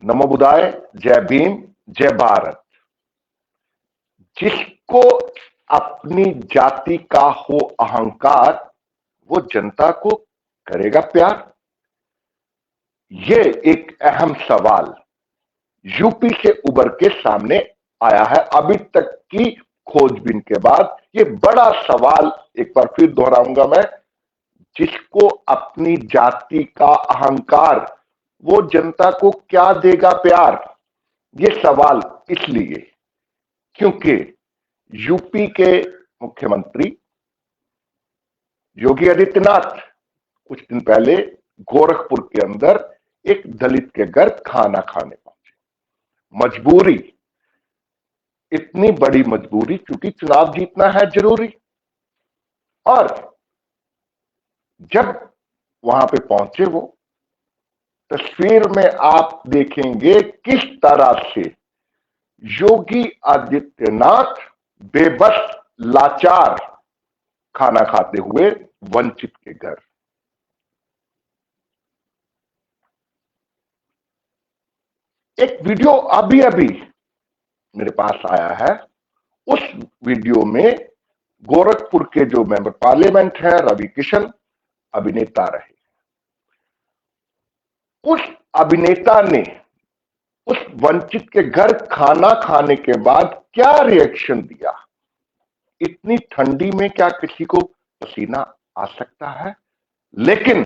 नमो बुद्धाय, जय भीम, जय भारत। जिसको अपनी जाति का हो अहंकार, वो जनता को करेगा प्यार? ये एक अहम सवाल यूपी से उभर के सामने आया है। अभी तक की खोजबीन के बाद ये बड़ा सवाल एक बार फिर दोहराऊंगा मैं, जिसको अपनी जाति का अहंकार, वो जनता को क्या देगा प्यार? ये सवाल इसलिए क्योंकि यूपी के मुख्यमंत्री योगी आदित्यनाथ कुछ दिन पहले गोरखपुर के अंदर एक दलित के घर खाना खाने पहुंचे। मजबूरी, इतनी बड़ी मजबूरी क्योंकि चुनाव जीतना है जरूरी। और जब वहां पे पहुंचे, वो तस्वीर में आप देखेंगे किस तरह से योगी आदित्यनाथ बेबस, लाचार खाना खाते हुए वंचित के घर। एक वीडियो अभी अभी मेरे पास आया है। उस वीडियो में गोरखपुर के जो मेंबर पार्लियामेंट है रवि किशन अभिनेता रहे। उस अभिनेता ने उस वंचित के घर खाना खाने के बाद क्या रिएक्शन दिया? इतनी ठंडी में क्या किसी को पसीना आ सकता है? लेकिन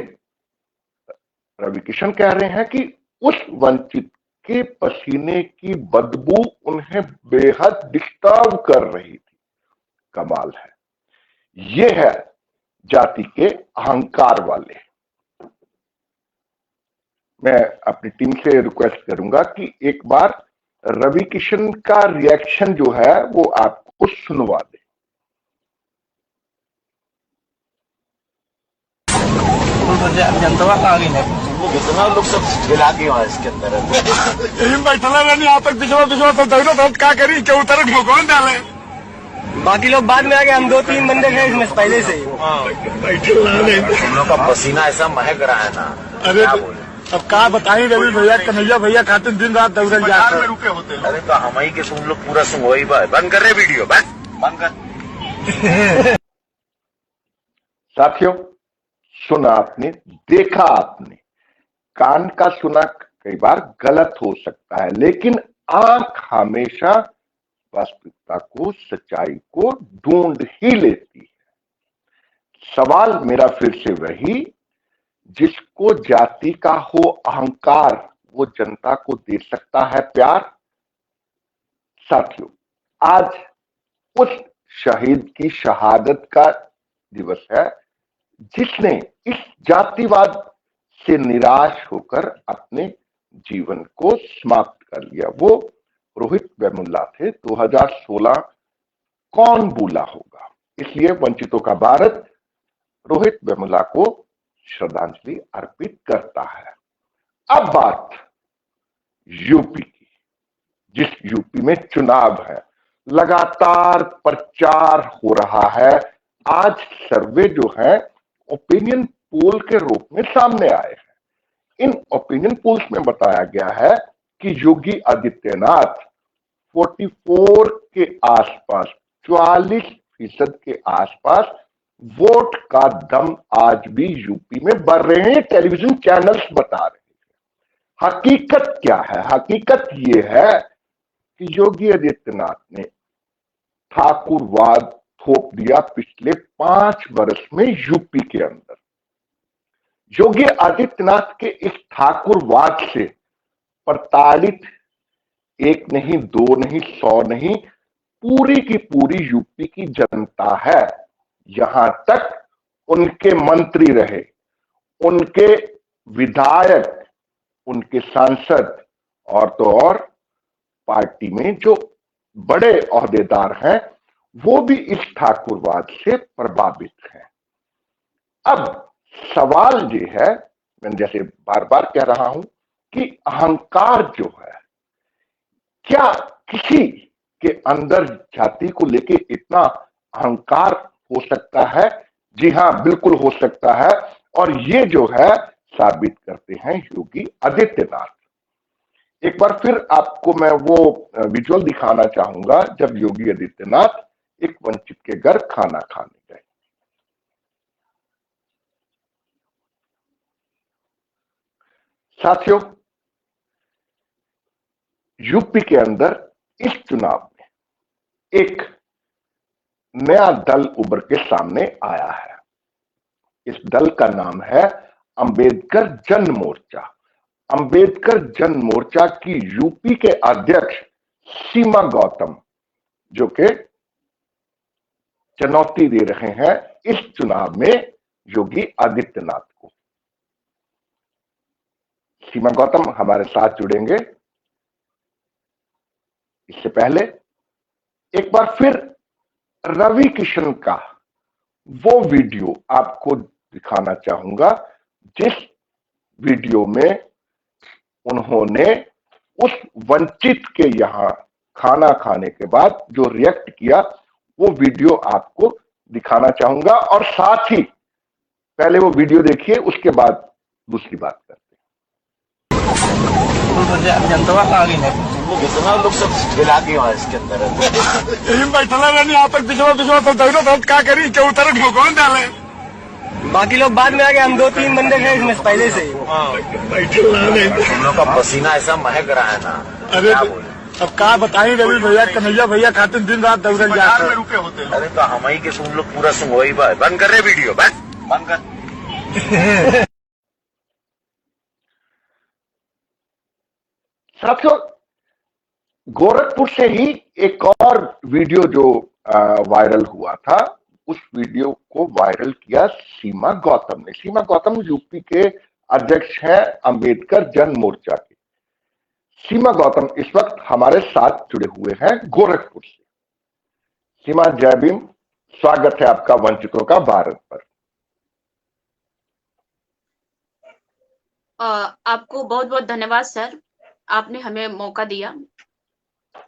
रवि किशन कह रहे हैं कि उस वंचित के पसीने की बदबू उन्हें बेहद डिस्टर्ब कर रही थी। कमाल है। ये है जाति के अहंकार वाले। मैं अपनी टीम से रिक्वेस्ट करूंगा कि एक बार रवि किशन का रिएक्शन जो है वो आपको सुनवा दे। जनता का आगे नहीं, कितना लोग सब हिला के वहां इसके अंदर बैठला रहने यहाँ तक पिछड़ा तो दौड़ो तो क्या करी क्या उतर भगवान डाले। बाकी लोग बाद में आ गए। हम 2-3 बंदे गए इसमें पहले से ही। हम लोग का पसीना ऐसा महक रहा है ना। अरे अब क्या बताई रवि भैया, कन्हैया भैया खातिर दिन रात दौड़े जाते रुके होते। अरे तो हम ही के तुम लोग पूरा सुन वही बात बंद कर रहे वीडियो, बस बंद कर। साथियों, सुना आपने, देखा आपने। कान का सुना कई बार गलत हो सकता है, लेकिन आंख हमेशा वास्तविकता को, सच्चाई को ढूंढ ही लेती है। सवाल मेरा फिर से वही, जिसको जाति का हो अहंकार, वो जनता को दे सकता है प्यार? साथियों, आज उस शहीद की शहादत का दिवस है जिसने इस जातिवाद से निराश होकर अपने जीवन को समाप्त कर लिया। वो रोहित वेमुल्ला थे। 2016 कौन भूला होगा। इसलिए वंचितों का भारत रोहित वेमुल्ला को श्रद्धांजलि अर्पित करता है। अब बात यूपी की, जिस यूपी में चुनाव है, लगातार प्रचार हो रहा है। आज सर्वे जो है ओपिनियन पोल के रूप में सामने आए हैं। इन ओपिनियन पोल्स में बताया गया है कि योगी आदित्यनाथ 44 के आसपास, 44% के आसपास वोट का दम आज भी यूपी में बढ़ रहे हैं। टेलीविजन चैनल्स बता रहे हैं। हकीकत क्या है? हकीकत यह है कि योगी आदित्यनाथ ने ठाकुरवाद थोप दिया पिछले 5 वर्ष में यूपी के अंदर। योगी आदित्यनाथ के इस ठाकुरवाद से प्रताड़ित एक नहीं, 2 नहीं, 100 नहीं, पूरी की पूरी यूपी की जनता है। यहां तक उनके मंत्री रहे, उनके विधायक, उनके सांसद और तो और पार्टी में जो बड़े ओहदेदार हैं, वो भी इस ठाकुरवाद से प्रभावित हैं। अब सवाल ये है, मैं जैसे बार बार कह रहा हूं कि अहंकार जो है, क्या किसी के अंदर जाति को लेके इतना अहंकार हो सकता है? जी हां, बिल्कुल हो सकता है। और ये जो है साबित करते हैं योगी आदित्यनाथ। एक बार फिर आपको मैं वो विजुअल दिखाना चाहूंगा जब योगी आदित्यनाथ एक वंचित के घर खाना खाने गए। साथियों, यूपी के अंदर इस चुनाव में एक नया दल उभर के सामने आया है। इस दल का नाम है अंबेडकर जन मोर्चा। अंबेडकर जन मोर्चा की यूपी के अध्यक्ष सीमा गौतम, जो कि चुनौती दे रहे हैं इस चुनाव में योगी आदित्यनाथ को। सीमा गौतम हमारे साथ जुड़ेंगे। इससे पहले एक बार फिर रवि किशन का वो वीडियो आपको दिखाना चाहूंगा जिस वीडियो में उन्होंने उस वंचित के यहां खाना खाने के बाद जो रिएक्ट किया, वो वीडियो आपको दिखाना चाहूंगा। और साथ ही पहले वो वीडियो देखिए, उसके बाद दूसरी बात करते जनता का आगे है कितना लोग सब मिला के वहां इसके अंदर बैठला रहनी यहाँ तक पिछवा तो दौड़ो तो क्या करी क्या उतर कौन डाले। बाकी लोग बाद में आ गए, हम 2-3 बंदे गए इसमें पहले से ही। तुम लोग का पसीना ऐसा महक रहा है ना, अरे क्या बोले। अब कहा बताई रवि भैया कन्हैया भैया खातिर दिन रात दौड़ल जाते रुके होते। अरे तो हम ही के तुम लोग पूरा सुन वही बात बंद कर रहे वीडियो, बंद कर। साथियों, गोरखपुर से ही एक और वीडियो जो वायरल हुआ था, उस वीडियो को वायरल किया सीमा गौतम ने। सीमा गौतम यूपी के अध्यक्ष हैं अंबेडकर जन मोर्चा के। सीमा गौतम इस वक्त हमारे साथ जुड़े हुए हैं गोरखपुर से। सीमा, जय भीम, स्वागत है आपका वंचितों का भारत पर। आपको बहुत बहुत धन्यवाद सर, आपने हमें मौका दिया।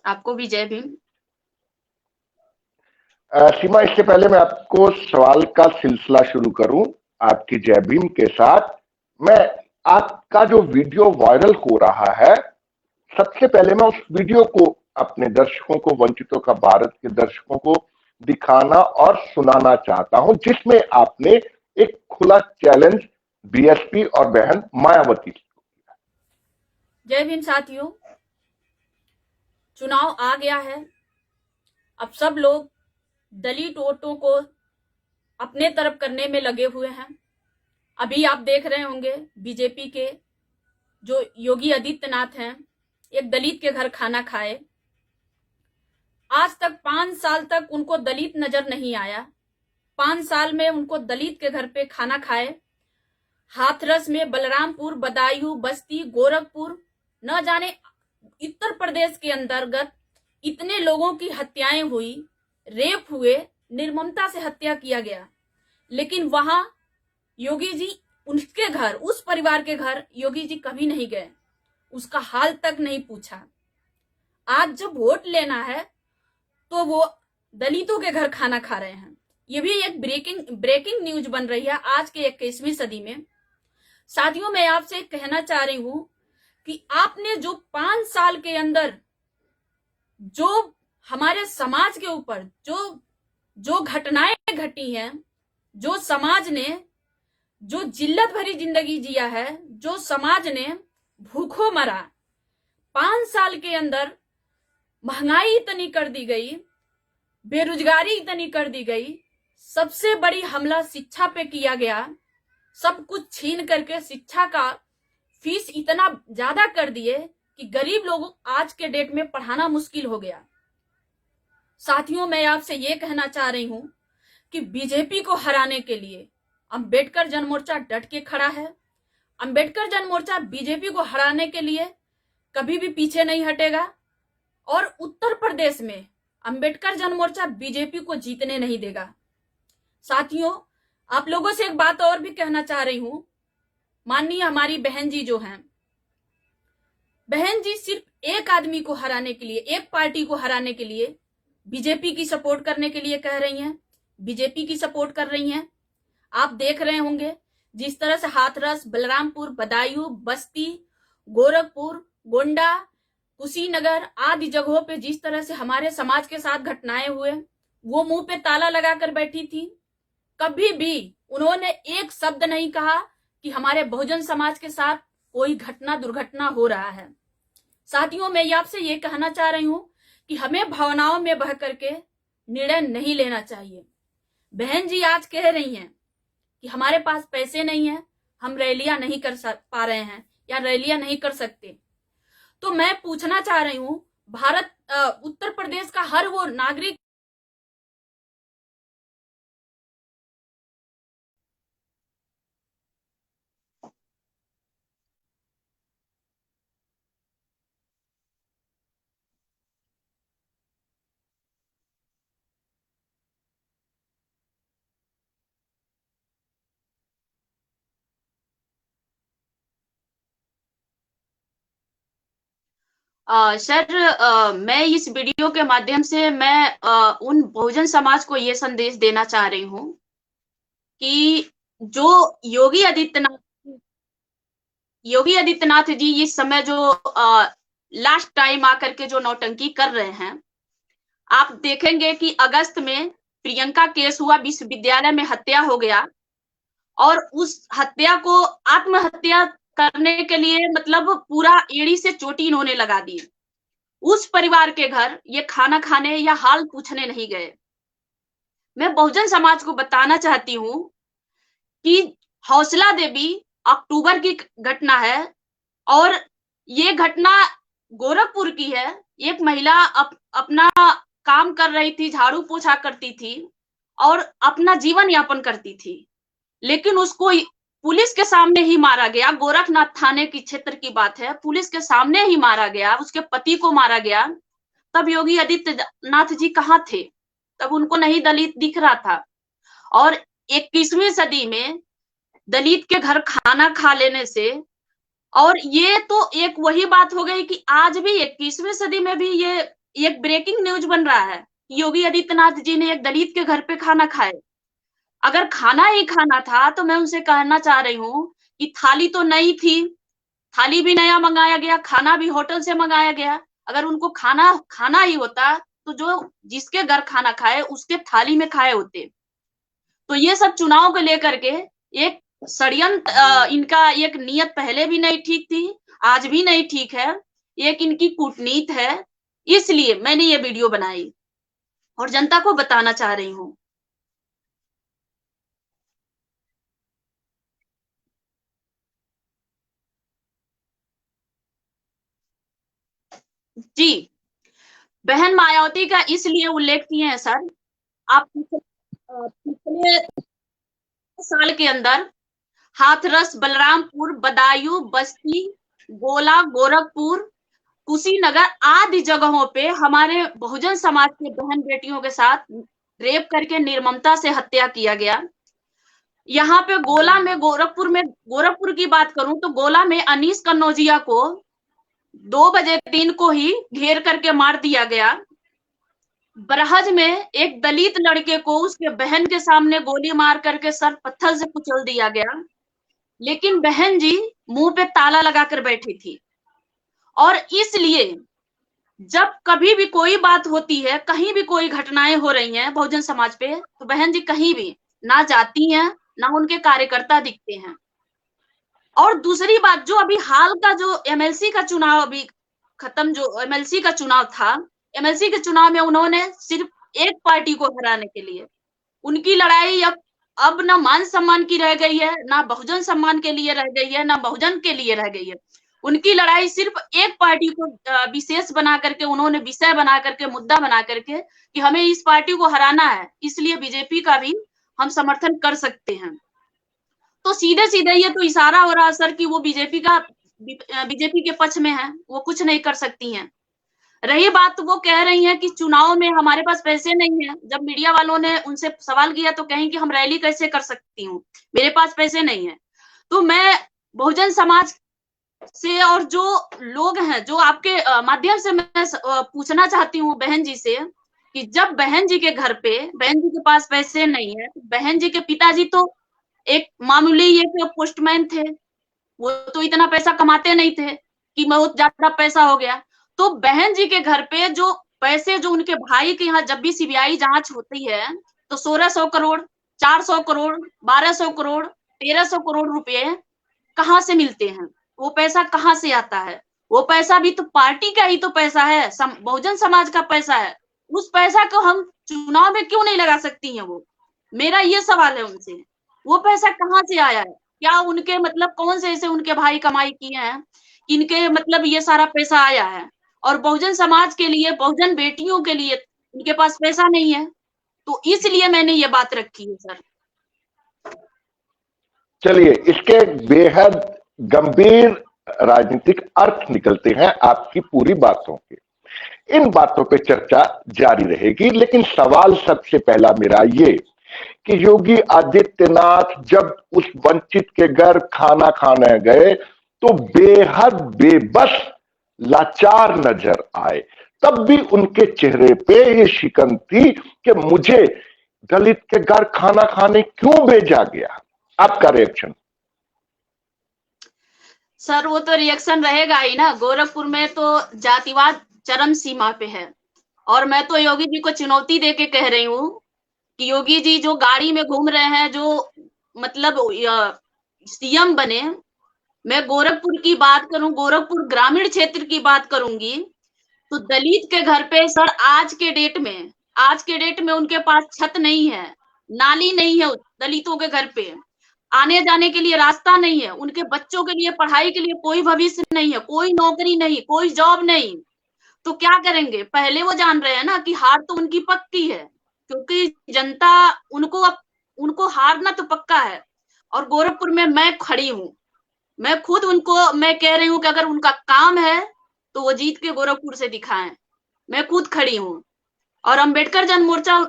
आपको भी जय भीम। सीमा, इससे पहले मैं आपको सवाल का सिलसिला शुरू करूं आपकी जय भीम के साथ, मैं आपका जो वीडियो वायरल हो रहा है, सबसे पहले मैं उस वीडियो को अपने दर्शकों को, वंचितों का भारत के दर्शकों को दिखाना और सुनाना चाहता हूं, जिसमें आपने एक खुला चैलेंज बीएसपी और बहन मायावती को किया। जय भीम साथियों, चुनाव आ गया है। अब सब लोग दलित वोटों को अपने तरफ करने में लगे हुए हैं। अभी आप देख रहे होंगे बीजेपी के जो योगी आदित्यनाथ हैं, एक दलित के घर खाना खाए। आज तक 5 साल तक उनको दलित नजर नहीं आया। 5 साल में उनको दलित के घर पे खाना खाए। हाथरस में, बलरामपुर, बदायूं, बस्ती, गोरखपुर, न जाने उत्तर प्रदेश के अंतर्गत इतने लोगों की हत्याएं हुई, रेप हुए, निर्ममता से हत्या किया गया, लेकिन वहां योगी जी, उनके घर, उस परिवार के घर योगी जी कभी नहीं गए, उसका हाल तक नहीं पूछा। आज जब वोट लेना है तो वो दलितों के घर खाना खा रहे हैं। ये भी एक ब्रेकिंग न्यूज बन रही है आज के 21वीं सदी में। साथियों, मैं आपसे कहना चाह रही हूं कि आपने जो 5 साल के अंदर जो हमारे समाज के ऊपर जो घटनाएं घटी हैं, जो समाज ने जो जिल्लत भरी जिंदगी जिया है, जो समाज ने भूखों मरा, 5 साल के अंदर महंगाई इतनी कर दी गई, बेरोजगारी इतनी कर दी गई, सबसे बड़ी हमला शिक्षा पे किया गया। सब कुछ छीन करके शिक्षा का फीस इतना ज्यादा कर दिए कि गरीब लोगों आज के डेट में पढ़ाना मुश्किल हो गया। साथियों, मैं आपसे ये कहना चाह रही हूं कि बीजेपी को हराने के लिए अंबेडकर जन मोर्चा डट के खड़ा है। अंबेडकर जन मोर्चा बीजेपी को हराने के लिए कभी भी पीछे नहीं हटेगा और उत्तर प्रदेश में अंबेडकर जन मोर्चा बीजेपी को जीतने नहीं देगा। साथियों, आप लोगों से एक बात और भी कहना चाह रही हूं। माननीय हमारी बहन जी जो हैं, बहन जी सिर्फ एक आदमी को हराने के लिए, एक पार्टी को हराने के लिए बीजेपी की सपोर्ट करने के लिए कह रही हैं, बीजेपी की सपोर्ट कर रही हैं। आप देख रहे होंगे जिस तरह से हाथरस, बलरामपुर, बदायूं, बस्ती, गोरखपुर, गोंडा, कुशीनगर आदि जगहों पे जिस तरह से हमारे समाज के साथ घटनाएं हुए, वो मुंह पे ताला लगाकर बैठी थी। कभी भी उन्होंने एक शब्द नहीं कहा कि हमारे बहुजन समाज के साथ कोई घटना दुर्घटना हो रहा है। साथियों, मैं आपसे ये कहना चाह रही हूं कि हमें भावनाओं में बह करके निर्णय नहीं लेना चाहिए। बहन जी आज कह रही हैं कि हमारे पास पैसे नहीं है, हम रैलियां नहीं कर पा रहे हैं या रैलियां नहीं कर सकते। तो मैं पूछना चाह रही हूं, उत्तर प्रदेश का हर वो नागरिक सर, मैं इस वीडियो के माध्यम से मैं उन बहुजन समाज को ये संदेश देना चाह रही हूँ कि जो योगी आदित्यनाथ जी इस समय जो लास्ट टाइम आकर के जो नौटंकी कर रहे हैं, आप देखेंगे कि अगस्त में प्रियंका केस हुआ, विश्वविद्यालय में हत्या हो गया और उस हत्या को आत्महत्या करने के लिए मतलब पूरा एड़ी से चोटी इन्होंने लगा दी। उस परिवार के घर ये खाना खाने या हाल पूछने नहीं गए। मैं बहुजन समाज को बताना चाहती हूँ कि हौसला देवी अक्टूबर की घटना है और ये घटना गोरखपुर की है। एक महिला अपना काम कर रही थी, झाड़ू पोछा करती थी और अपना जीवन यापन करती थी, लेकिन उसको पुलिस के सामने ही मारा गया। गोरखनाथ थाने की क्षेत्र की बात है, पुलिस के सामने ही मारा गया, उसके पति को मारा गया। तब योगी आदित्यनाथ जी कहाँ थे? तब उनको नहीं दलित दिख रहा था। और 21वीं सदी में दलित के घर खाना खा लेने से, और ये तो एक वही बात हो गई कि आज भी 21वीं सदी में भी ये एक ब्रेकिंग न्यूज बन रहा है। योगी आदित्यनाथ जी ने एक दलित के घर पे खाना खाए। अगर खाना ही खाना था तो मैं उनसे कहना चाह रही हूँ कि थाली तो नई थी, थाली भी नया मंगाया गया, खाना भी होटल से मंगाया गया। अगर उनको खाना ही होता तो जो जिसके घर खाना खाए उसके थाली में खाए होते। तो ये सब चुनाव को लेकर के एक षड्यंत्र, इनका एक नियत पहले भी नहीं ठीक थी, आज भी नहीं ठीक है, एक इनकी कूटनीति है। इसलिए मैंने ये वीडियो बनाई और जनता को बताना चाह रही हूँ। जी, बहन मायावती का इसलिए उल्लेख किए हैं सर, आप पिछले साल के अंदर हाथरस, बलरामपुर, बदायूं, बस्ती, गोला, गोरखपुर, कुशीनगर आदि जगहों पे हमारे बहुजन समाज के बहन बेटियों के साथ रेप करके निर्ममता से हत्या किया गया। यहाँ पे गोला में, गोरखपुर की बात करूं तो गोला में अनीस कन्नौजिया को 2 बजे दिन को ही घेर करके मार दिया गया। बरहज में एक दलित लड़के को उसके बहन के सामने गोली मार करके सर पत्थर से कुचल दिया गया, लेकिन बहन जी मुंह पे ताला लगाकर बैठी थी। और इसलिए जब कभी भी कोई बात होती है, कहीं भी कोई घटनाएं हो रही हैं बहुजन समाज पे, तो बहन जी कहीं भी ना जाती हैं, ना उनके कार्यकर्ता दिखते हैं। और दूसरी बात, जो अभी हाल का जो एमएलसी का चुनाव अभी खत्म, जो एमएलसी का चुनाव था, एमएलसी के चुनाव में उन्होंने सिर्फ एक पार्टी को हराने के लिए, उनकी लड़ाई अब ना मान सम्मान की रह गई है, ना बहुजन सम्मान के लिए रह गई है, ना बहुजन के लिए रह गई है। उनकी लड़ाई सिर्फ एक पार्टी को विशेष बना करके, उन्होंने विषय बना करके, मुद्दा बना करके कि हमें इस पार्टी को हराना है, इसलिए बीजेपी का भी हम समर्थन कर सकते हैं। तो सीधे सीधे ये तो इशारा हो रहा है सर कि वो बीजेपी के पक्ष में है, वो कुछ नहीं कर सकती हैं। रही बात, वो कह रही हैं कि चुनाव में हमारे पास पैसे नहीं है। जब मीडिया वालों ने उनसे सवाल किया तो कहें कि हम रैली कैसे कर सकती हूँ, मेरे पास पैसे नहीं है। तो मैं बहुजन समाज से और जो लोग हैं, जो आपके माध्यम से मैं पूछना चाहती हूँ बहन जी से कि जब बहन जी के घर पे, बहन जी के पास पैसे नहीं है, बहन जी के पिताजी तो एक मामूली एक पोस्टमैन थे, वो तो इतना पैसा कमाते नहीं थे, कि बहुत ज्यादा पैसा हो गया। तो बहन जी के घर पे जो पैसे जो उनके भाई के यहाँ जब भी सीबीआई जांच होती है तो 1600 करोड़, 400 करोड़, 1200 करोड़, 1300 करोड़ रुपए कहाँ से मिलते हैं? वो पैसा कहाँ से आता है? वो पैसा भी तो पार्टी का ही तो पैसा है, बहुजन समाज का पैसा है। उस पैसा को हम चुनाव में क्यों नहीं लगा सकती हैं? वो मेरा ये सवाल है उनसे। वो पैसा कहाँ से आया है? क्या उनके मतलब कौन से ऐसे उनके भाई कमाई किए हैं इनके मतलब ये सारा पैसा आया है? और बहुजन समाज के लिए, बहुजन बेटियों के लिए इनके पास पैसा नहीं है। तो इसलिए मैंने ये बात रखी है सर। चलिए, इसके बेहद गंभीर राजनीतिक अर्थ निकलते हैं आपकी पूरी बातों के। इन बातों पे चर्चा जारी रहेगी, लेकिन सवाल सबसे पहला मेरा ये कि योगी आदित्यनाथ जब उस वंचित के घर खाना खाने गए तो बेहद बेबस लाचार नजर आए। तब भी उनके चेहरे पे ये शिकन थी कि मुझे दलित के घर खाना खाने क्यों भेजा गया। आपका रिएक्शन? सर वो तो रिएक्शन रहेगा ही ना। गोरखपुर में तो जातिवाद चरम सीमा पे है और मैं तो योगी जी को चुनौती देके कह रही हूँ कि योगी जी जो गाड़ी में घूम रहे हैं, जो मतलब सीएम बने, मैं गोरखपुर की बात करूं, गोरखपुर ग्रामीण क्षेत्र की बात करूंगी तो दलित के घर पे सर आज के डेट में उनके पास छत नहीं है, नाली नहीं है, दलितों के घर पे आने जाने के लिए रास्ता नहीं है, उनके बच्चों के लिए पढ़ाई के लिए कोई भविष्य नहीं है, कोई नौकरी नहीं, कोई जॉब नहीं। तो क्या करेंगे? पहले वो जान रहे हैं ना कि हार तो उनकी पक्की है, क्योंकि जनता उनको हारना तो पक्का है। और गोरखपुर में मैं खड़ी हूँ, मैं खुद उनको मैं कह रही हूँ कि अगर उनका काम है तो वो जीत के गोरखपुर से दिखाएं। मैं खुद खड़ी हूँ और अंबेडकर जन मोर्चा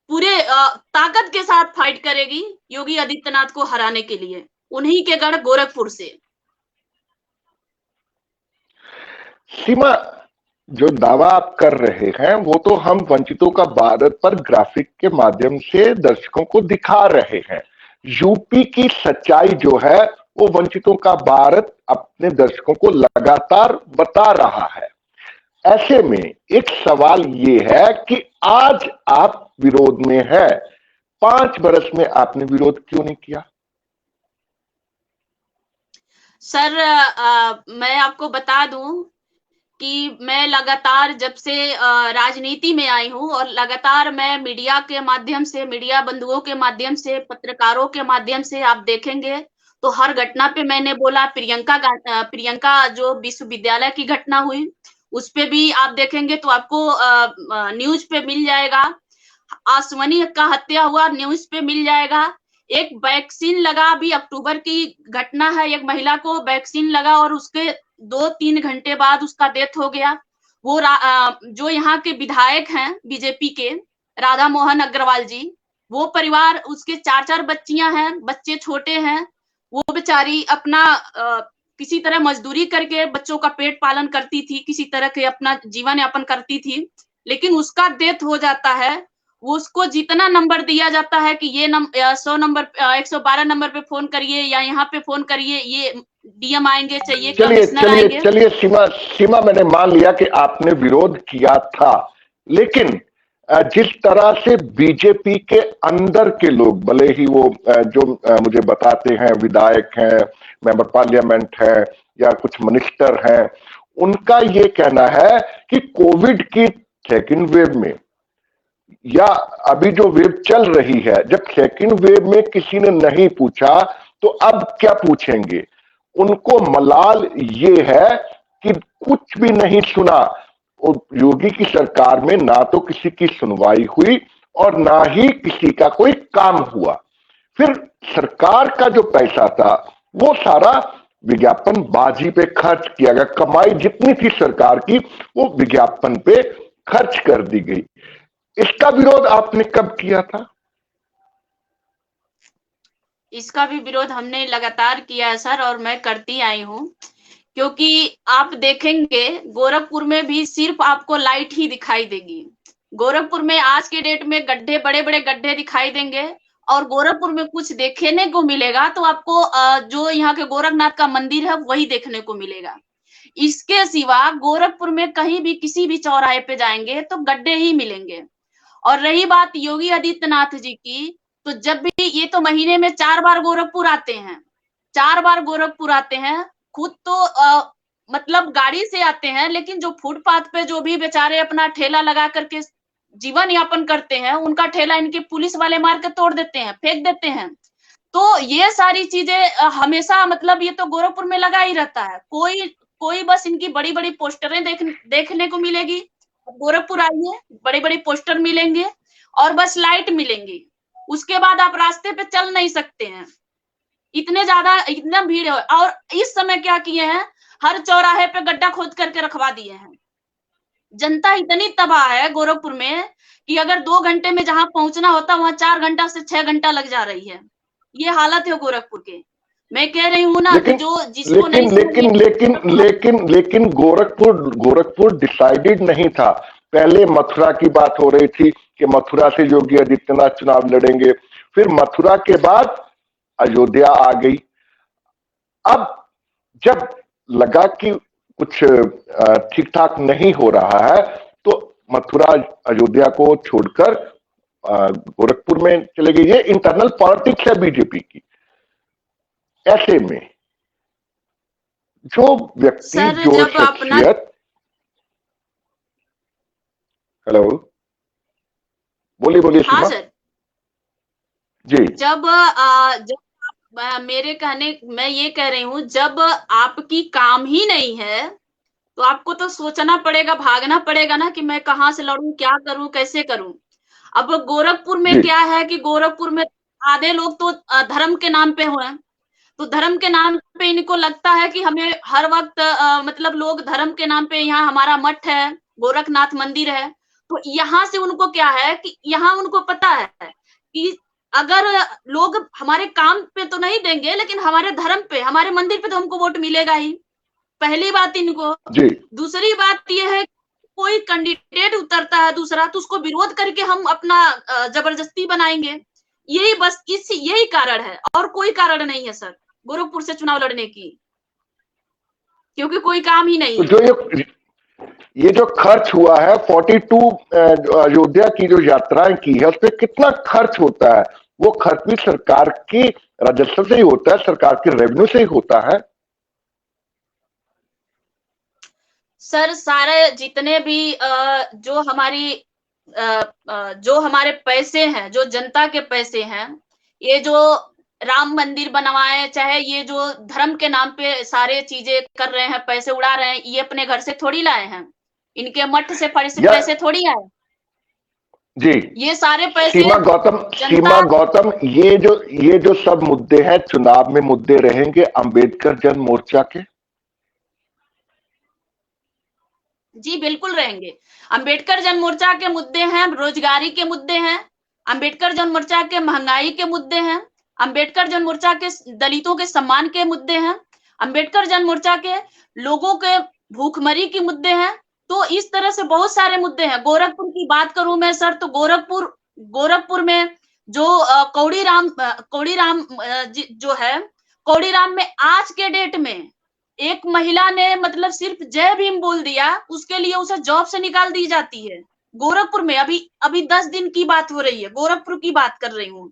पूरे ताकत के साथ फाइट करेगी योगी आदित्यनाथ को हराने के लिए, उन्हीं के गढ़ गोरखपुर से। सीमा, जो दावा आप कर रहे हैं वो तो हम वंचितों का भारत पर ग्राफिक के माध्यम से दर्शकों को दिखा रहे हैं। यूपी की सच्चाई जो है वो वंचितों का भारत अपने दर्शकों को लगातार बता रहा है। ऐसे में एक सवाल ये है कि आज आप विरोध में हैं, 5 बरस में आपने विरोध क्यों नहीं किया? सर मैं आपको बता दूं कि मैं लगातार जब से राजनीति में आई हूं और लगातार मैं मीडिया के माध्यम से, मीडिया बंधुओं के माध्यम से, पत्रकारों के माध्यम से आप देखेंगे तो हर घटना पे मैंने बोला। प्रियंका जो विश्वविद्यालय की घटना हुई उस पे भी आप देखेंगे तो आपको न्यूज पे मिल जाएगा। आसवनी का हत्या हुआ न्यूज पे मिल जाएगा। एक वैक्सीन लगा, अभी अक्टूबर की घटना है, एक महिला को वैक्सीन लगा और उसके 2-3 घंटे बाद उसका डेथ हो गया। वो जो यहाँ के विधायक हैं बीजेपी के, राधा मोहन अग्रवाल जी, वो परिवार उसके 4-4 बच्चियां हैं, बच्चे छोटे हैं, वो बेचारी अपना किसी तरह मजदूरी करके बच्चों का पेट पालन करती थी, किसी तरह के अपना जीवन यापन करती थी, लेकिन उसका डेथ हो जाता है। वो उसको जितना नंबर दिया जाता है कि ये 100 नंबर 112 नंबर पे फोन करिए या यहाँ पे फोन करिए, ये डीएम आएंगे, चाहिए कमिश्नर आएंगे। चलिए सीमा, मैंने मान लिया कि आपने विरोध किया था, लेकिन जिस तरह से बीजेपी के अंदर के लोग, भले ही वो जो मुझे बताते हैं विधायक हैं, मेंबर पार्लियामेंट है या कुछ मिनिस्टर हैं, उनका ये कहना है कि कोविड की सेकंड वेव में या अभी जो वेव चल रही है, जब सेकंड वेव में किसी ने नहीं पूछा तो अब क्या पूछेंगे। उनको मलाल ये है कि कुछ भी नहीं सुना। योगी की सरकार में ना तो किसी की सुनवाई हुई और ना ही किसी का कोई काम हुआ। फिर सरकार का जो पैसा था वो सारा विज्ञापन बाजी पे खर्च किया गया। कमाई जितनी थी सरकार की वो विज्ञापन पे खर्च कर दी गई। इसका विरोध आपने कब किया था? इसका भी विरोध हमने लगातार किया है सर, और मैं करती आई हूँ, क्योंकि आप देखेंगे गोरखपुर में भी सिर्फ आपको लाइट ही दिखाई देगी। गोरखपुर में आज के डेट में गड्ढे, बड़े बड़े गड्ढे दिखाई देंगे और गोरखपुर में कुछ देखने को मिलेगा तो आपको जो यहाँ के गोरखनाथ का मंदिर है वही देखने को मिलेगा। इसके सिवा गोरखपुर में कहीं भी किसी भी चौराहे पे जाएंगे तो गड्ढे ही मिलेंगे। और रही बात योगी आदित्यनाथ जी की, तो जब भी ये तो महीने में 4 बार गोरखपुर आते हैं, 4 बार गोरखपुर आते हैं। खुद तो मतलब गाड़ी से आते हैं, लेकिन जो फुटपाथ पे जो भी बेचारे अपना ठेला लगा करके जीवन यापन करते हैं, उनका ठेला इनके पुलिस वाले मार के तोड़ देते हैं, फेंक देते हैं। तो ये सारी चीजें हमेशा मतलब ये तो गोरखपुर में लगा ही रहता है। कोई बस इनकी बड़ी बड़ी पोस्टरें देखने को मिलेगी। गोरखपुर आइए, बड़े बड़े पोस्टर मिलेंगे और बस लाइट मिलेंगी, उसके बाद आप रास्ते पे चल नहीं सकते हैं, इतना भीड़ है। और इस समय क्या किए हैं, हर चौराहे पे गड्ढा खोद करके रखवा दिए हैं। जनता इतनी तबाह है गोरखपुर में कि अगर 2 घंटे में जहां पहुंचना होता वहां 4 घंटा से 6 घंटा लग जा रही है। ये हालत है गोरखपुर के। मैं कह रही हूँ ना कि जो जिसको लेकिन गोरखपुर डिसाइडेड नहीं था। पहले मथुरा की बात हो रही थी कि मथुरा से योगी आदित्यनाथ चुनाव लड़ेंगे, फिर मथुरा के बाद अयोध्या आ गई। अब जब लगा कि कुछ ठीक ठाक नहीं हो रहा है तो मथुरा अयोध्या को छोड़कर गोरखपुर में चले गए। ये इंटरनल पॉलिटिक्स है बीजेपी की। ऐसे में जो व्यक्ति जो शख्सियत, हेलो बोलिए हाँ सर जी, जब मैं ये कह रही हूँ, जब आपकी काम ही नहीं है तो आपको तो सोचना पड़ेगा, भागना पड़ेगा ना कि मैं कहाँ से लड़ूं, क्या करूं, कैसे करूं। अब गोरखपुर में क्या है कि गोरखपुर में आधे लोग तो धर्म के नाम पे हुए, तो धर्म के नाम पे इनको लगता है कि हमें हर वक्त मतलब लोग धर्म के नाम पे, यहाँ हमारा मठ है, गोरखनाथ मंदिर है, तो यहाँ से उनको क्या है कि यहाँ उनको पता है कि अगर लोग हमारे काम पे तो नहीं देंगे, लेकिन हमारे धर्म पे, हमारे मंदिर पे तो हमको वोट मिलेगा ही। पहली बात इनको। दूसरी बात यह है, कोई कैंडिडेट उतरता है दूसरा तो उसको विरोध करके हम अपना जबरदस्ती बनाएंगे। यही कारण है, और कोई कारण नहीं है सर गोरखपुर से चुनाव लड़ने की, क्योंकि कोई काम ही नहीं है। तो ये जो खर्च हुआ है 42 अयोध्या की जो यात्राएं की है, उसपे कितना खर्च होता है? वो खर्च भी सरकार की राजस्व से ही होता है, सरकार के रेवेन्यू से ही होता है। सर सारे जितने भी जो हमारे पैसे हैं, जो जनता के पैसे हैं, ये जो राम मंदिर बनवाए, चाहे ये जो धर्म के नाम पे सारे चीजें कर रहे हैं, पैसे उड़ा रहे हैं, ये अपने घर से थोड़ी लाए हैं, इनके मठ से पैसे थोड़ी आए जी। ये सारे पैसे सीमा गौतम ये जो सब मुद्दे हैं, चुनाव में मुद्दे रहेंगे अंबेडकर जन मोर्चा के? जी बिल्कुल रहेंगे। अंबेडकर जन मोर्चा के मुद्दे हैं, रोजगारी के मुद्दे हैं, अंबेडकर जन मोर्चा के महंगाई के मुद्दे हैं, अंबेडकर जन मोर्चा के दलितों के सम्मान के मुद्दे हैं, अंबेडकर जन मोर्चा के लोगों के भूखमरी के मुद्दे हैं। तो इस तरह से बहुत सारे मुद्दे हैं। गोरखपुर की बात करूं मैं सर, तो गोरखपुर में जो कौड़ीराम जो है, कौड़ीराम में आज के डेट में एक महिला ने मतलब सिर्फ जय भीम बोल दिया, उसके लिए उसे जॉब से निकाल दी जाती है गोरखपुर में। अभी 10 दिन की बात हो रही है, गोरखपुर की बात कर रही हूँ।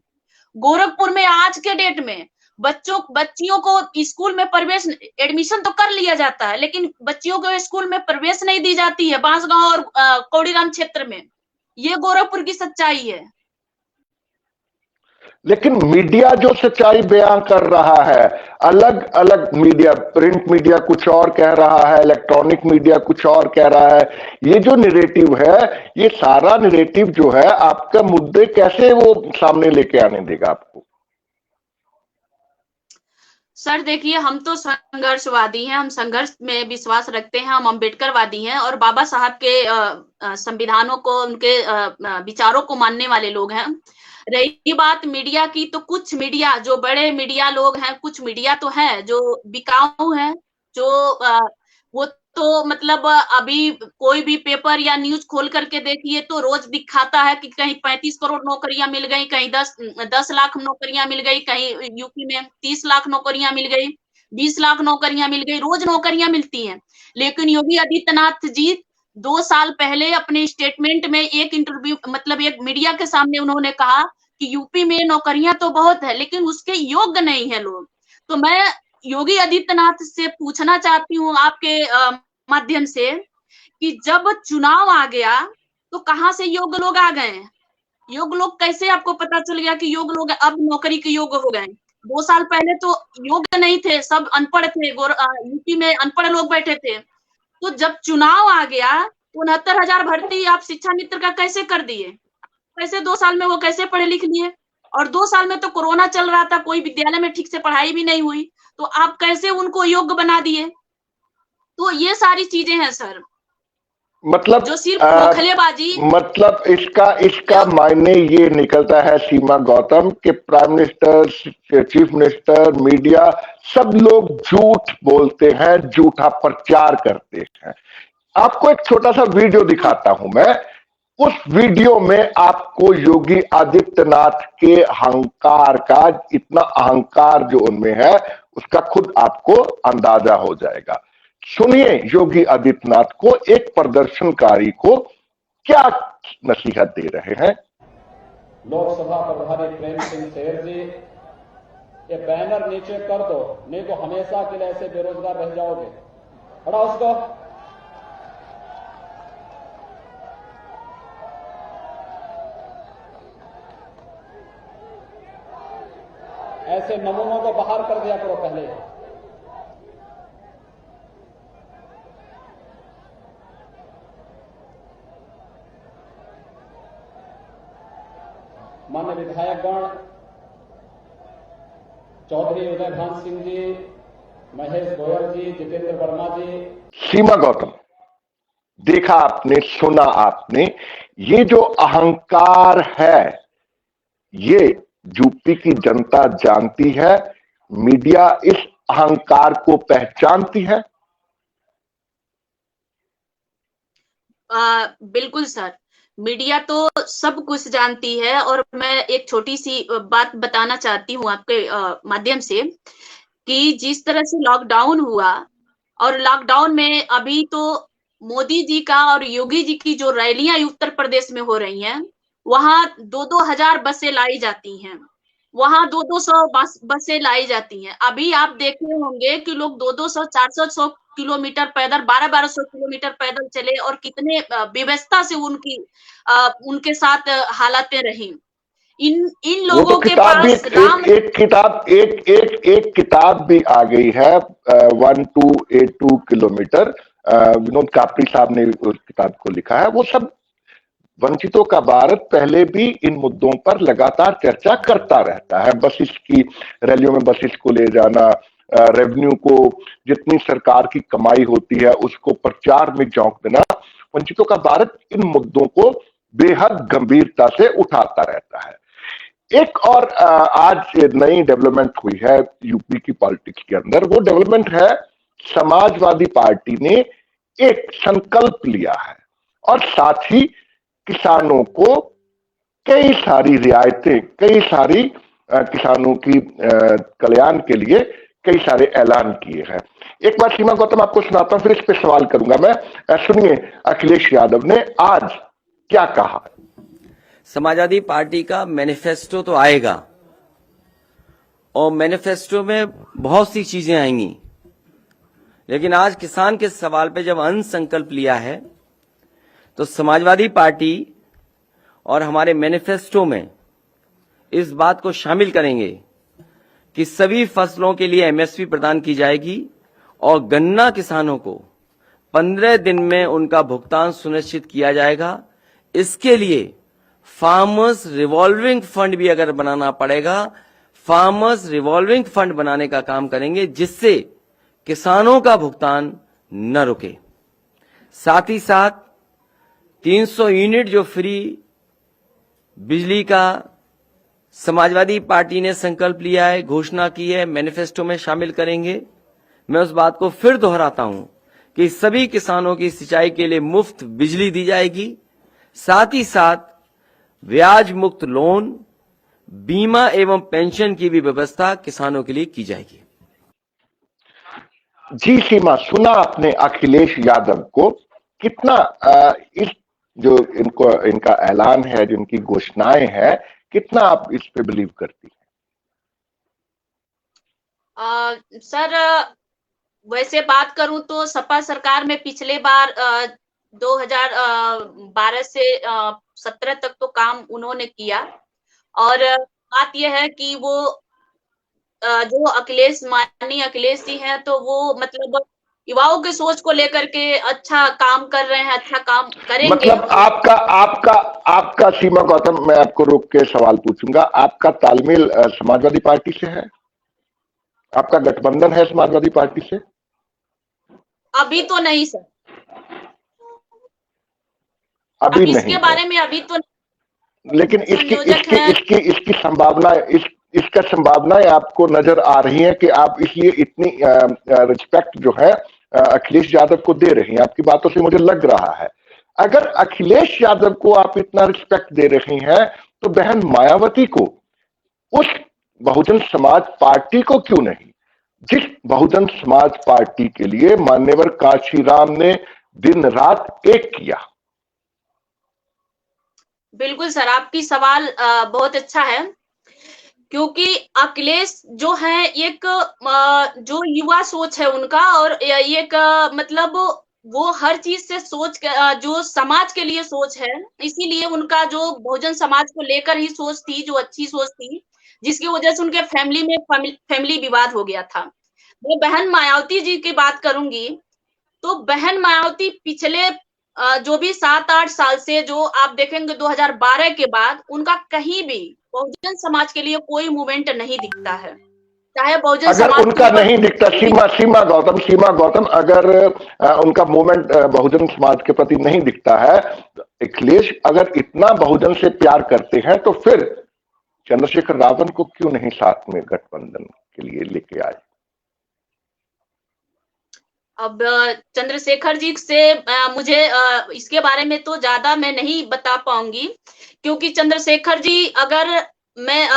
गोरखपुर में आज के डेट में बच्चियों को स्कूल में प्रवेश, एडमिशन तो कर लिया जाता है, लेकिन बच्चियों को स्कूल में प्रवेश नहीं दी जाती है बांसगांव और कौड़ीराम क्षेत्र में। ये गोरखपुर की सच्चाई है। लेकिन मीडिया जो सच्चाई बयान कर रहा है, अलग अलग मीडिया, प्रिंट मीडिया कुछ और कह रहा है, इलेक्ट्रॉनिक मीडिया कुछ और कह रहा है। ये जो नैरेटिव है, ये सारा नैरेटिव जो है आपका मुद्दे कैसे वो सामने लेके आने देगा आपको? सर देखिए, हम तो संघर्षवादी हैं, हम संघर्ष में विश्वास रखते हैं, हम अम्बेडकरवादी हैं और बाबा साहब के संविधानों को, उनके विचारों को मानने वाले लोग हैं। रही बात मीडिया की, तो कुछ मीडिया जो बड़े मीडिया लोग हैं, कुछ मीडिया तो है जो बिकाऊ हैं, जो वो तो मतलब अभी कोई भी पेपर या न्यूज खोल करके देखिए तो रोज दिखाता है कि कहीं 35 करोड़ नौकरियां मिल गई, कहीं 10 लाख नौकरियां मिल गई, कहीं यूपी में 30 लाख नौकरियां मिल गई। 20 लाख नौकरियां मिल गई, रोज नौकरियां मिलती हैं। लेकिन योगी आदित्यनाथ जी 2 साल पहले अपने स्टेटमेंट में एक इंटरव्यू मतलब एक मीडिया के सामने उन्होंने कहा कि यूपी में नौकरियां तो बहुत है लेकिन उसके योग्य नहीं है लोग। तो मैं योगी आदित्यनाथ से पूछना चाहती हूँ आपके माध्यम से कि जब चुनाव आ गया तो कहाँ से योग्य लोग आ गए? योग्य लोग कैसे आपको पता चल गया कि योग्य लोग अब नौकरी के योग्य हो गए? 2 साल पहले तो योग्य नहीं थे, सब अनपढ़ थे, यूपी में अनपढ़ लोग बैठे थे। तो जब चुनाव आ गया 69,000 भर्ती आप शिक्षा मित्र का कैसे कर दिए? कैसे 2 साल में वो कैसे पढ़े लिख लिए? और 2 साल में तो कोरोना चल रहा था, कोई विद्यालय में ठीक से पढ़ाई भी नहीं हुई, तो आप कैसे उनको योग्य बना दिए? तो ये सारी चीजें हैं सर, मतलब जो सिर्फ खोखलेबाजी। मतलब इसका मायने ये निकलता है सीमा गौतम कि prime minister, chief minister, media सब लोग झूठ बोलते हैं, झूठा प्रचार करते हैं। आपको एक छोटा सा वीडियो दिखाता हूं मैं। उस वीडियो में आपको योगी आदित्यनाथ के अहंकार का, इतना अहंकार जो उनमें है उसका खुद आपको अंदाजा हो जाएगा। सुनिए योगी आदित्यनाथ को, एक प्रदर्शनकारी को क्या नसीहत दे रहे हैं। लोकसभा प्रभारी प्रेम सिंह शेर जी, ये बैनर नीचे कर दो, नहीं तो हमेशा के लिए ऐसे बेरोजगार रह जाओगे। हटाओ उसको। ऐसे नमूनों को बाहर कर दिया करो पहले। मान्य विधायकगण, चौधरी उदयभान सिंह जी, महेश गोयल जी, जितेंद्र वर्मा जी। सीमा गौतम, देखा आपने, सुना आपने, ये जो अहंकार है ये यूपी की जनता जानती है, मीडिया इस अहंकार को पहचानती है। बिल्कुल सर, मीडिया तो सब कुछ जानती है। और मैं एक छोटी सी बात बताना चाहती हूँ आपके माध्यम से कि जिस तरह से लॉकडाउन हुआ, और लॉकडाउन में अभी तो मोदी जी का और योगी जी की जो रैलियां उत्तर प्रदेश में हो रही हैं, वहां 2-2 हजार बसें लाई जाती हैं, वहां 200-200 बसें लाई जाती हैं। अभी आप देखे होंगे कि लोग 200-200, 400 किलोमीटर पैदल, 1200 किलोमीटर पैदल चले और कितने व्यवस्था से उनके साथ हालातें रही। इन लोगों के पास एक किताब भी आ गई है, 1282 किलोमीटर। विनोद कापड़ी साहब ने उस किताब को लिखा है। वो सब वंचितों का भारत पहले भी इन मुद्दों पर लगातार चर्चा करता रहता है। बसेस की रैलियों में बसेस को ले जाना, रेवेन्यू को, जितनी सरकार की कमाई होती है उसको प्रचार में झोंक देना, वंचितों का भारत इन मुद्दों को बेहद गंभीरता से उठाता रहता है। एक और आज नई डेवलपमेंट हुई है यूपी की पॉलिटिक्स के अंदर। वो डेवलपमेंट है, समाजवादी पार्टी ने एक संकल्प लिया है और साथ ही किसानों को कई सारी रियायतें, कई सारी किसानों की कल्याण के लिए कई ऐलान ऐलान किए हैं। एक बार सीमा गौतम आपको सुनाता हूं, फिर इस पे सवाल करूंगा मैं। सुनिए अखिलेश यादव ने आज क्या कहा। समाजवादी पार्टी का मैनिफेस्टो तो आएगा और मैनिफेस्टो में बहुत सी चीजें आएंगी, लेकिन आज किसान के सवाल पे जब अन संकल्प लिया है तो समाजवादी पार्टी और हमारे मैनिफेस्टो में इस बात को शामिल करेंगे कि सभी फसलों के लिए एमएसपी प्रदान की जाएगी और गन्ना किसानों को 15 दिन में उनका भुगतान सुनिश्चित किया जाएगा। इसके लिए फार्मर्स रिवॉल्विंग फंड भी अगर बनाना पड़ेगा, फार्मर्स रिवॉल्विंग फंड बनाने का काम करेंगे जिससे किसानों का भुगतान न रुके। साथ ही साथ 300 यूनिट जो फ्री बिजली का समाजवादी पार्टी ने संकल्प लिया है, घोषणा की है, मैनिफेस्टो में शामिल करेंगे। मैं उस बात को फिर दोहराता हूं कि सभी किसानों की सिंचाई के लिए मुफ्त बिजली दी जाएगी। साथ ही साथ ब्याज मुक्त लोन, बीमा एवं पेंशन की भी व्यवस्था किसानों के लिए की जाएगी। जी सीमा, सुना आपने अखिलेश यादव को कितना इस जो इनका ऐलान है, जो इनकी घोषणाएं हैं, कितना आप इस पे बिलीव करती हैं? सर, वैसे बात करूं तो सपा सरकार में पिछले बार 2012 से 17 तक तो काम उन्होंने किया। और बात यह है कि वो जो माननीय अखिलेश जी हैं, तो वो मतलब युवाओं की सोच को लेकर के अच्छा काम कर रहे हैं, अच्छा काम करेंगे। मतलब आपका सीमा गौतम, मैं आपको रोक के सवाल पूछूंगा, आपका तालमेल समाजवादी पार्टी से है? आपका गठबंधन है समाजवादी पार्टी से? अभी तो नहीं सर, अभी नहीं। इसके बारे में अभी तो, लेकिन इसकी संभावना, इसका संभावनाएं आपको नजर आ रही हैं कि आप इसलिए इतनी रिस्पेक्ट जो है अखिलेश यादव को दे रही हैं? आपकी बातों से मुझे लग रहा है, अगर अखिलेश यादव को आप इतना रिस्पेक्ट दे रही हैं, तो बहन मायावती को, उस बहुजन समाज पार्टी को क्यों नहीं, जिस बहुजन समाज पार्टी के लिए मान्यवर काशीराम ने दिन रात एक किया? बिल्कुल सर, आपकी सवाल बहुत अच्छा है, क्योंकि अखिलेश जो है एक जो युवा सोच है उनका, और एक मतलब वो हर चीज से सोच जो समाज के लिए सोच है, इसीलिए उनका जो बहुजन समाज को लेकर ही सोच थी, जो अच्छी सोच थी, जिसकी वजह से उनके फैमिली में फैमिली विवाद हो गया था। मैं बहन मायावती जी की बात करूंगी, तो बहन मायावती पिछले जो भी 7-8 साल से, जो आप देखेंगे 2012 के बाद, उनका कहीं भी बहुजन समाज के लिए कोई मूवमेंट नहीं दिखता है। चाहे बहुजन अगर समाज उनका नहीं दिखता, सीमा गौतम, अगर उनका मूवमेंट बहुजन समाज के प्रति नहीं दिखता है, अखिलेश अगर इतना बहुजन से प्यार करते हैं, तो फिर चंद्रशेखर रावण को क्यों नहीं साथ में गठबंधन के लिए लेके आए? अब चंद्रशेखर जी से मुझे इसके बारे में तो ज्यादा मैं नहीं बता पाऊंगी, क्योंकि चंद्रशेखर जी, अगर मैं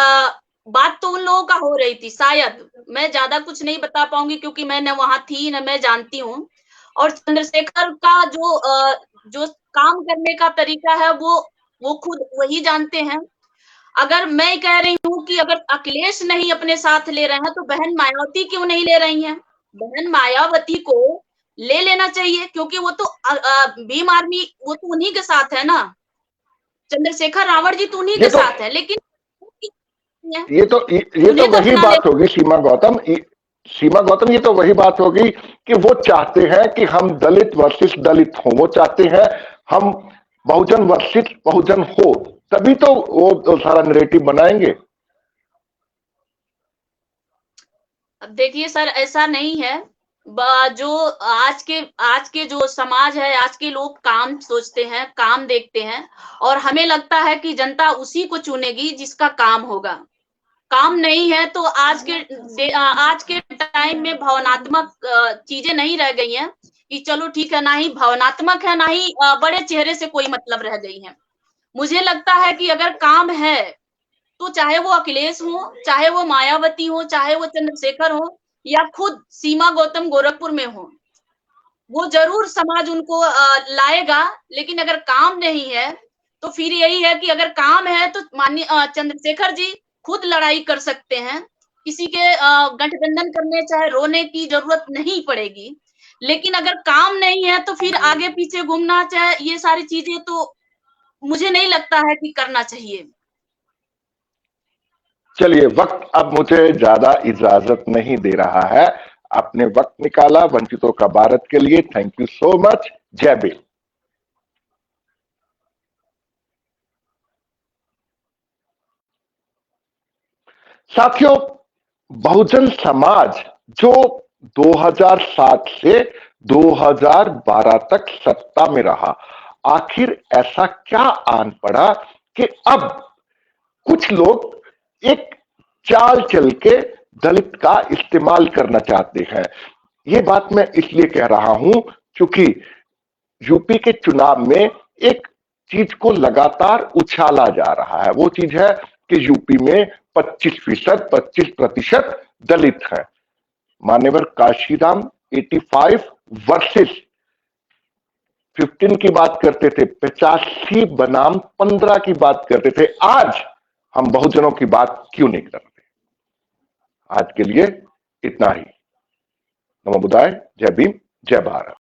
बात तो उन लोगों का हो रही थी, शायद मैं ज्यादा कुछ नहीं बता पाऊंगी, क्योंकि मैं न वहां थी न मैं जानती हूँ। और चंद्रशेखर का जो काम करने का तरीका है, वो खुद वही जानते हैं। अगर मैं कह रही हूँ कि अगर अखिलेश नहीं अपने साथ ले रहे हैं, तो बहन मायावती क्यों नहीं ले रही हैं? बहन मायावती को ले लेना चाहिए, क्योंकि वो तो भीम आर्मी, वो तो उन्हीं के साथ है ना। चंद्रशेखर रावण जी तो उन्हीं के साथ है, लेकिन ये तो वही बात होगी सीमा गौतम, ये तो वही बात होगी कि वो चाहते हैं कि हम दलित वर्सेस दलित हो, वो चाहते हैं हम बहुजन वर्सेस बहुजन हो, तभी तो वो सारा नैरेटिव बनाएंगे। अब देखिए सर, ऐसा नहीं है। जो आज के जो समाज है, आज के लोग काम सोचते हैं, काम देखते हैं, और हमें लगता है कि जनता उसी को चुनेगी जिसका काम होगा। काम नहीं है तो आज के टाइम में भावनात्मक चीजें नहीं रह गई हैं, कि चलो ठीक है, ना ही भावनात्मक है, ना ही बड़े चेहरे से कोई मतलब रह गई है। मुझे लगता है कि अगर काम है, तो चाहे वो अखिलेश हो, चाहे वो मायावती हो, चाहे वो चंद्रशेखर हो, या खुद सीमा गौतम गोरखपुर में हो, वो जरूर समाज उनको लाएगा। लेकिन अगर काम नहीं है, तो फिर यही है कि अगर काम है तो माननीय चंद्रशेखर जी खुद लड़ाई कर सकते हैं, किसी के गठबंधन करने चाहे रोने की जरूरत नहीं पड़ेगी। लेकिन अगर काम नहीं है, तो फिर आगे पीछे घूमना, चाहे ये सारी चीजें, तो मुझे नहीं लगता है कि करना चाहिए। चलिए, वक्त अब मुझे ज्यादा इजाजत नहीं दे रहा है। आपने वक्त निकाला वंचितों का भारत के लिए, थैंक यू सो मच। जय भीम। साथियों, बहुजन समाज जो 2007 से 2012 तक सत्ता में रहा, आखिर ऐसा क्या आन पड़ा कि अब कुछ लोग एक चाल चल के दलित का इस्तेमाल करना चाहते हैं? ये बात मैं इसलिए कह रहा हूं क्योंकि यूपी के चुनाव में एक चीज को लगातार उछाला जा रहा है। वो चीज है कि यूपी में 25% दलित हैं। मान्यवर काशीराम 85 वर्सेस 15 की बात करते थे, 85 बनाम 15 की बात करते थे। आज हम बहुजनों की बात क्यों नहीं कर रहे? आज के लिए इतना ही। नमो बुद्धाय, जय भीम, जय भारत।